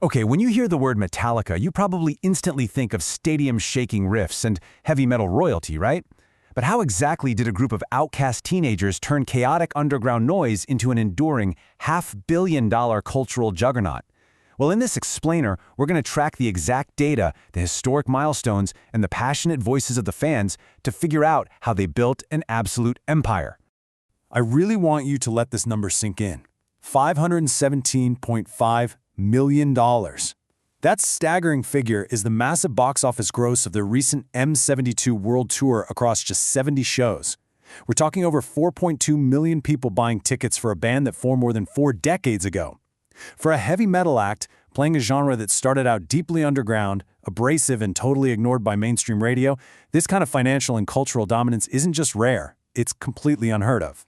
Okay, when you hear the word Metallica, you probably instantly think of stadium-shaking riffs and heavy metal royalty, right? But how exactly did a group of outcast teenagers turn chaotic underground noise into an enduring $500 million cultural juggernaut? Well, in this explainer, we're going to track the exact data, the historic milestones, and the passionate voices of the fans to figure out how they built an absolute empire. I really want you to let this number sink in. $517.5 million. That staggering figure is the massive box office gross of their recent M72 World Tour across just 70 shows. We're talking over 4.2 million people buying tickets for a band that formed more than 4 decades ago. For a heavy metal act, playing a genre that started out deeply underground, abrasive, and totally ignored by mainstream radio, this kind of financial and cultural dominance isn't just rare, it's completely unheard of.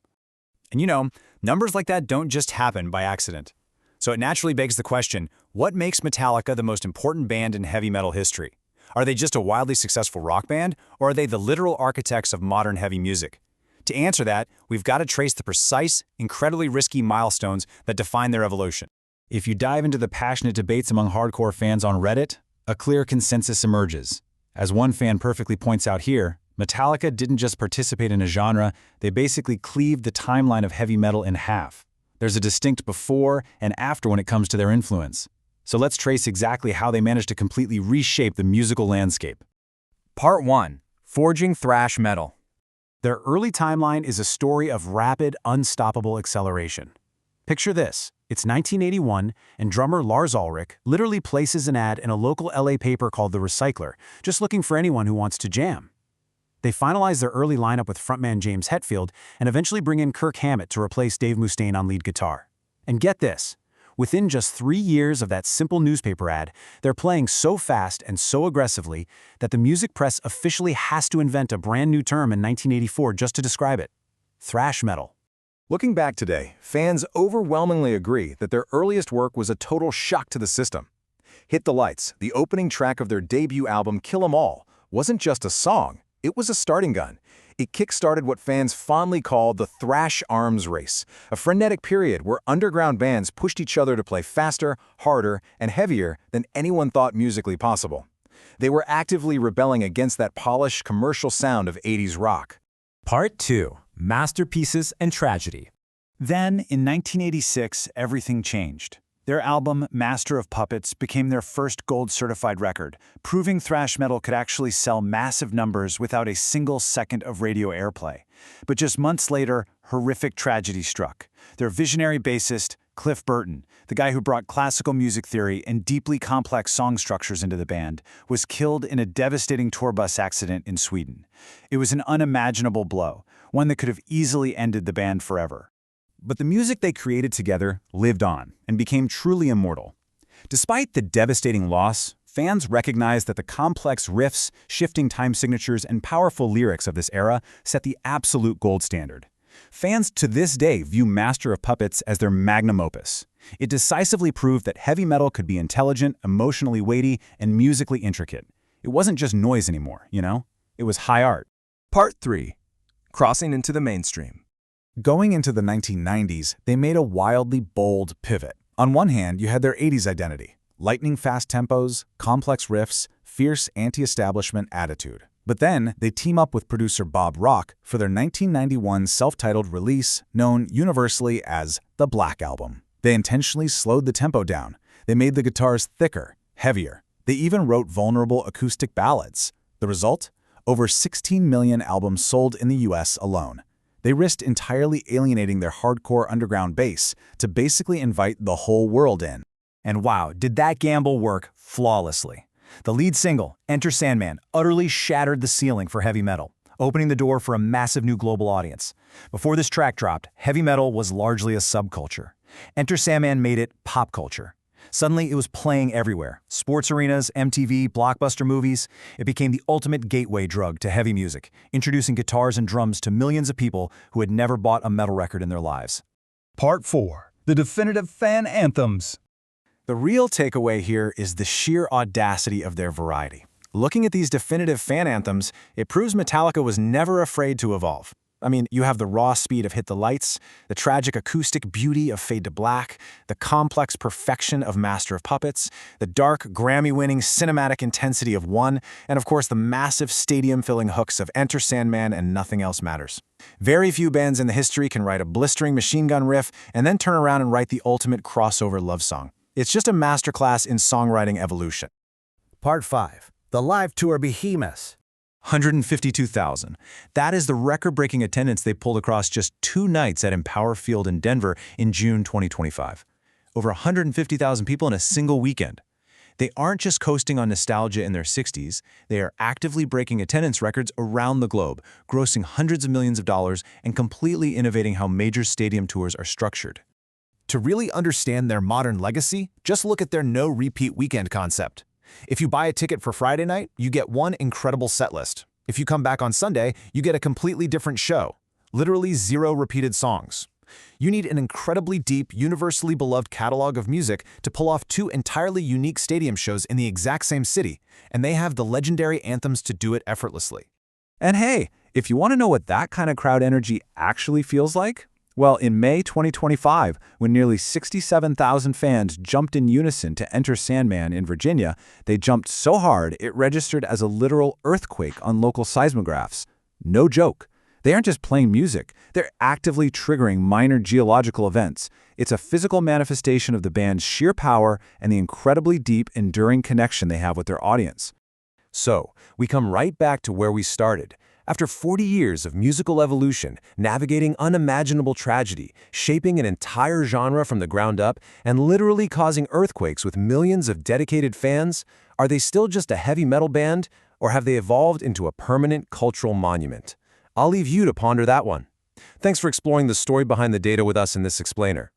And you know, numbers like that don't just happen by accident. So it naturally begs the question, what makes Metallica the most important band in heavy metal history? Are they just a wildly successful rock band, or are they the literal architects of modern heavy music? To answer that, we've got to trace the precise, incredibly risky milestones that define their evolution. If you dive into the passionate debates among hardcore fans on Reddit, a clear consensus emerges. As one fan perfectly points out here, Metallica didn't just participate in a genre, they basically cleaved the timeline of heavy metal in half. There's a distinct before and after when it comes to their influence. So let's trace exactly how they managed to completely reshape the musical landscape. Part 1. Forging thrash metal. Their early timeline is a story of rapid, unstoppable acceleration. Picture this. It's 1981, and drummer Lars Ulrich literally places an ad in a local LA paper called The Recycler, just looking for anyone who wants to jam. They finalize their early lineup with frontman James Hetfield and eventually bring in Kirk Hammett to replace Dave Mustaine on lead guitar. And get this, within just 3 years of that simple newspaper ad, they're playing so fast and so aggressively that the music press officially has to invent a brand new term in 1984 just to describe it: thrash metal. Looking back today, fans overwhelmingly agree that their earliest work was a total shock to the system. Hit the Lights, the opening track of their debut album Kill 'Em All, wasn't just a song. It was a starting gun. It kick-started what fans fondly call the thrash arms race, a frenetic period where underground bands pushed each other to play faster, harder, and heavier than anyone thought musically possible. They were actively rebelling against that polished commercial sound of 80s rock. Part 2. Masterpieces and tragedy. Then, in 1986, everything changed. Their album, Master of Puppets, became their first gold-certified record, proving thrash metal could actually sell massive numbers without a single second of radio airplay. But just months later, horrific tragedy struck. Their visionary bassist, Cliff Burton, the guy who brought classical music theory and deeply complex song structures into the band, was killed in a devastating tour bus accident in Sweden. It was an unimaginable blow, one that could have easily ended the band forever. But the music they created together lived on and became truly immortal. Despite the devastating loss, fans recognized that the complex riffs, shifting time signatures, and powerful lyrics of this era set the absolute gold standard. Fans to this day view Master of Puppets as their magnum opus. It decisively proved that heavy metal could be intelligent, emotionally weighty, and musically intricate. It wasn't just noise anymore, you know? It was high art. Part 3. Crossing into the mainstream. Going into the 1990s, they made a wildly bold pivot. On one hand, you had their 80s identity: lightning-fast tempos, complex riffs, fierce anti-establishment attitude. But then, they team up with producer Bob Rock for their 1991 self-titled release known universally as the Black Album. They intentionally slowed the tempo down. They made the guitars thicker, heavier. They even wrote vulnerable acoustic ballads. The result? Over 16 million albums sold in the US alone. They risked entirely alienating their hardcore underground base to basically invite the whole world in. And wow, did that gamble work flawlessly. The lead single, Enter Sandman, utterly shattered the ceiling for heavy metal, opening the door for a massive new global audience. Before this track dropped, heavy metal was largely a subculture. Enter Sandman made it pop culture. Suddenly, it was playing everywhere. Sports arenas, MTV, blockbuster movies. It became the ultimate gateway drug to heavy music, introducing guitars and drums to millions of people who had never bought a metal record in their lives. Part 4. The definitive fan anthems. The real takeaway here is the sheer audacity of their variety. Looking at these definitive fan anthems, it proves Metallica was never afraid to evolve. I mean, you have the raw speed of Hit the Lights, the tragic acoustic beauty of Fade to Black, the complex perfection of Master of Puppets, the dark, Grammy-winning cinematic intensity of One, and of course the massive stadium-filling hooks of Enter Sandman and Nothing Else Matters. Very few bands in the history can write a blistering machine gun riff and then turn around and write the ultimate crossover love song. It's just a masterclass in songwriting evolution. Part 5. The Live Tour Behemoths. 152,000. That is the record-breaking attendance they pulled across just 2 nights at Empower Field in Denver in June 2025. Over 150,000 people in a single weekend. They aren't just coasting on nostalgia in their 60s, they are actively breaking attendance records around the globe, grossing hundreds of millions of dollars and completely innovating how major stadium tours are structured. To really understand their modern legacy, just look at their no-repeat weekend concept. If you buy a ticket for Friday night, you get one incredible set list. If you come back on Sunday, you get a completely different show. Literally 0 repeated songs. You need an incredibly deep, universally beloved catalog of music to pull off 2 entirely unique stadium shows in the exact same city, and they have the legendary anthems to do it effortlessly. And hey, if you want to know what that kind of crowd energy actually feels like, well, in May 2025, when nearly 67,000 fans jumped in unison to Enter Sandman in Virginia, they jumped so hard it registered as a literal earthquake on local seismographs. No joke. They aren't just playing music, they're actively triggering minor geological events. It's a physical manifestation of the band's sheer power and the incredibly deep, enduring connection they have with their audience. So, we come right back to where we started. After 40 years of musical evolution, navigating unimaginable tragedy, shaping an entire genre from the ground up, and literally causing earthquakes with millions of dedicated fans, are they still just a heavy metal band, or have they evolved into a permanent cultural monument? I'll leave you to ponder that one. Thanks for exploring the story behind the data with us in this explainer.